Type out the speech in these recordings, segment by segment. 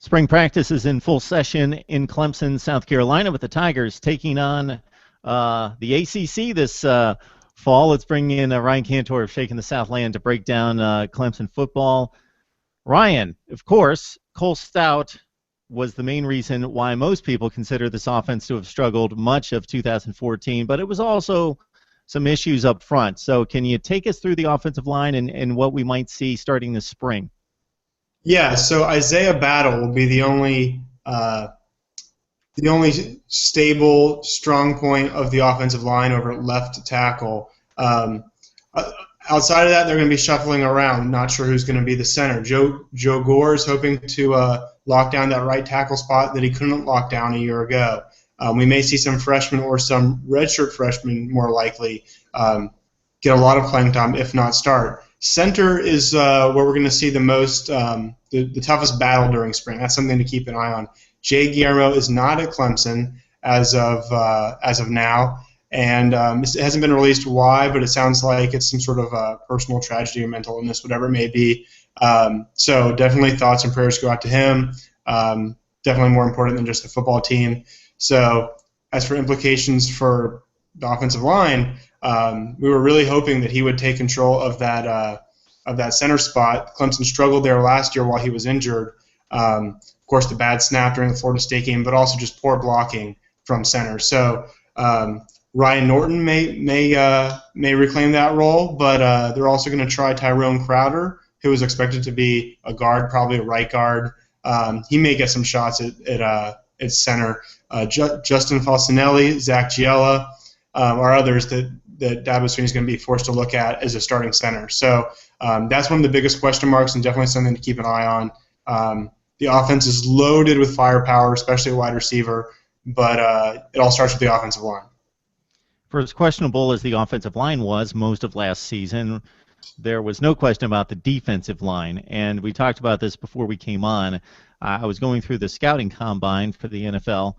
Spring practice is in full session in Clemson, South Carolina, with the Tigers taking on the ACC this fall. Let's bring in Ryan Kantor of Shaking the Southland to break down Clemson football. Ryan, of course, Cole Stout was the main reason why most people consider this offense to have struggled much of 2014, but it was also some issues up front. So can you take us through the offensive line and what we might see starting this spring? Yeah, so Isaiah Battle will be the only stable, strong point of the offensive line over at left tackle. Outside of that, they're going to be shuffling around. Not sure who's going to be the center. Joe Gore is hoping to lock down that right tackle spot that he couldn't lock down a year ago. We may see some freshmen or some redshirt freshmen, more likely, get a lot of playing time, if not start. Center is where we're going to see the most, the toughest battle during spring. That's something to keep an eye on. Jay Guillermo is not at Clemson as of now, and it hasn't been released why, but it sounds like it's some sort of personal tragedy or mental illness, whatever it may be. So definitely thoughts and prayers go out to him. Definitely more important than just the football team. So as for implications for the offensive line, we were really hoping that he would take control of that center spot. Clemson struggled there last year while he was injured. Of course, the bad snap during the Florida State game, but also just poor blocking from center. So Ryan Norton may reclaim that role, but they're also going to try Tyrone Crowder, who is expected to be a guard, probably a right guard. He may get some shots at center. Justin Falcinelli, Zach Giella are others that Dabo Swinney is going to be forced to look at as a starting center. So that's one of the biggest question marks and definitely something to keep an eye on. The offense is loaded with firepower, especially a wide receiver, but it all starts with the offensive line. For as questionable as the offensive line was most of last season, there was no question about the defensive line, and we talked about this before we came on. I was going through the scouting combine for the NFL,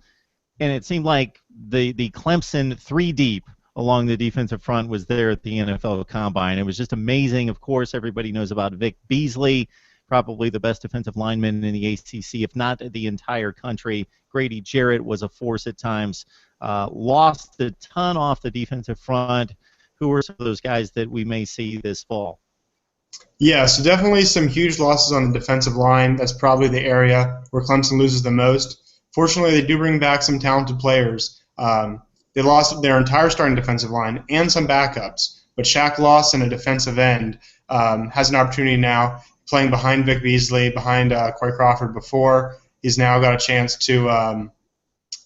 and it seemed like the Clemson three deep along the defensive front was there at the NFL Combine. It was just amazing. Of course, everybody knows about Vic Beasley, probably the best defensive lineman in the ACC, if not the entire country. Grady Jarrett was a force at times. Lost a ton off the defensive front. Who are some of those guys that we may see this fall? Yeah, so definitely some huge losses on the defensive line. That's probably the area where Clemson loses the most. Fortunately, they do bring back some talented players. They lost their entire starting defensive line and some backups, but Shaq Lawson, a defensive end, has an opportunity now, playing behind Vic Beasley, behind Corey Crawford before. He's now got a chance to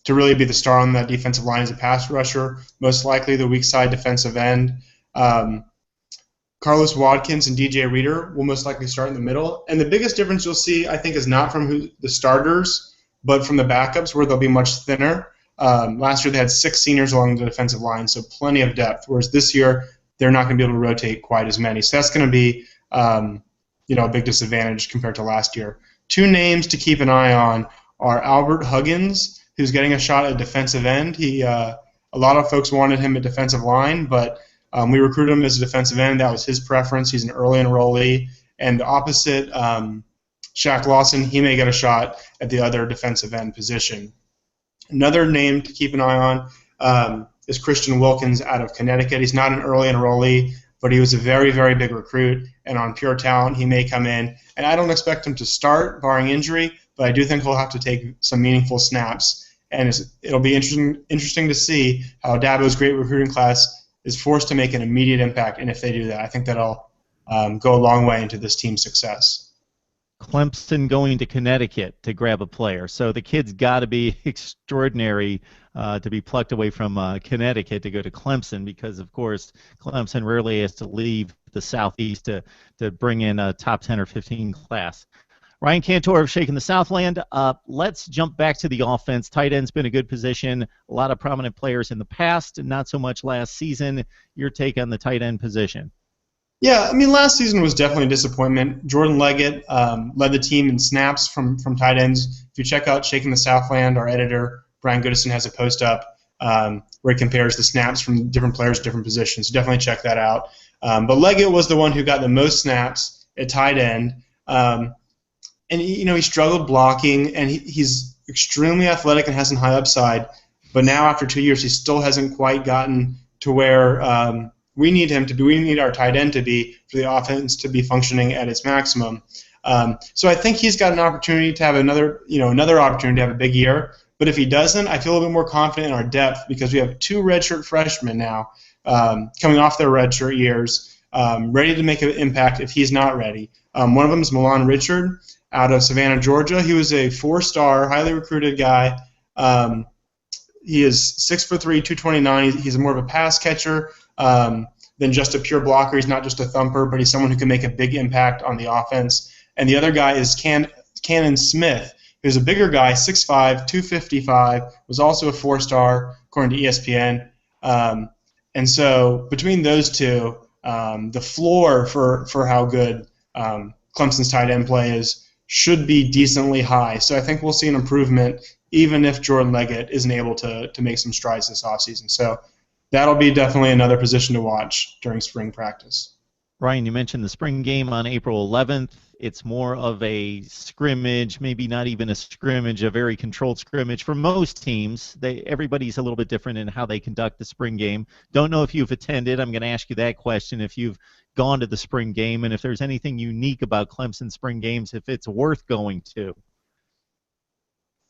really be the star on that defensive line as a pass rusher, most likely the weak side defensive end. Carlos Watkins and DJ Reader will most likely start in the middle. And the biggest difference you'll see, I think, is not from the starters, but from the backups, where they'll be much thinner. Last year they had 6 seniors along the defensive line, so plenty of depth, whereas this year they're not going to be able to rotate quite as many. So that's going to be a big disadvantage compared to last year. 2 names to keep an eye on are Albert Huggins, who's getting a shot at defensive end. A lot of folks wanted him at defensive line, but we recruited him as a defensive end. That was his preference. He's an early enrollee. And opposite Shaq Lawson, he may get a shot at the other defensive end position. Another name to keep an eye on is Christian Wilkins out of Connecticut. He's not an early enrollee, but he was a very, very big recruit, and on pure talent, he may come in. And I don't expect him to start, barring injury, but I do think he'll have to take some meaningful snaps. And it'll be interesting to see how Dabo's great recruiting class is forced to make an immediate impact, and if they do that, I think that'll go a long way into this team's success. Clemson going to Connecticut to grab a player. So the kid's got to be extraordinary to be plucked away from Connecticut to go to Clemson, because, of course, Clemson rarely has to leave the Southeast to bring in a top 10 or 15 class. Ryan Kantor of Shaking the Southland. Let's jump back to the offense. Tight end's been a good position. A lot of prominent players in the past, and not so much last season. Your take on the tight end position? Yeah, I mean, last season was definitely a disappointment. Jordan Leggett led the team in snaps from tight ends. If you check out Shaking the Southland, our editor, Brian Goodison, has a post up where he compares the snaps from different players at different positions. So definitely check that out. But Leggett was the one who got the most snaps at tight end. and he struggled blocking, and he's extremely athletic and has some high upside. But now after 2 years, he still hasn't quite gotten to where we need him to be. We need our tight end to be for the offense to be functioning at its maximum. So I think he's got an opportunity to have another opportunity to have a big year. But if he doesn't, I feel a little bit more confident in our depth because we have 2 redshirt freshmen now coming off their redshirt years, ready to make an impact if he's not ready. One of them is Milan Richard out of Savannah, Georgia. He was a 4-star, highly recruited guy. He is 6'3", 229. He's more of a pass catcher than just a pure blocker. He's not just a thumper, but he's someone who can make a big impact on the offense. And the other guy is Cannon Smith, who's a bigger guy, 6'5", 255, was also a 4-star, according to ESPN. And so between those two, the floor for how good Clemson's tight end play is should be decently high. So I think we'll see an improvement even if Jordan Leggett isn't able to make some strides this offseason. So that'll be definitely another position to watch during spring practice. Ryan, you mentioned the spring game on April 11th. It's more of a scrimmage, maybe not even a scrimmage, a very controlled scrimmage. For most teams, everybody's a little bit different in how they conduct the spring game. Don't know if you've attended. I'm going to ask you that question, if you've gone to the spring game and if there's anything unique about Clemson spring games, if it's worth going to.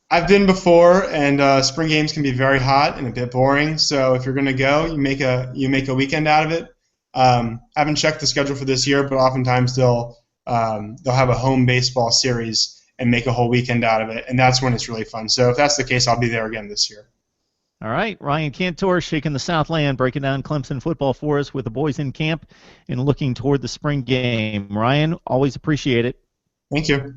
I've been before, and spring games can be very hot and a bit boring. So if you're going to go, you make a weekend out of it. I haven't checked the schedule for this year, but oftentimes they'll have a home baseball series and make a whole weekend out of it, and that's when it's really fun. So if that's the case, I'll be there again this year. All right, Ryan Kantor shaking the Southland, breaking down Clemson football for us with the boys in camp and looking toward the spring game. Ryan, always appreciate it. Thank you.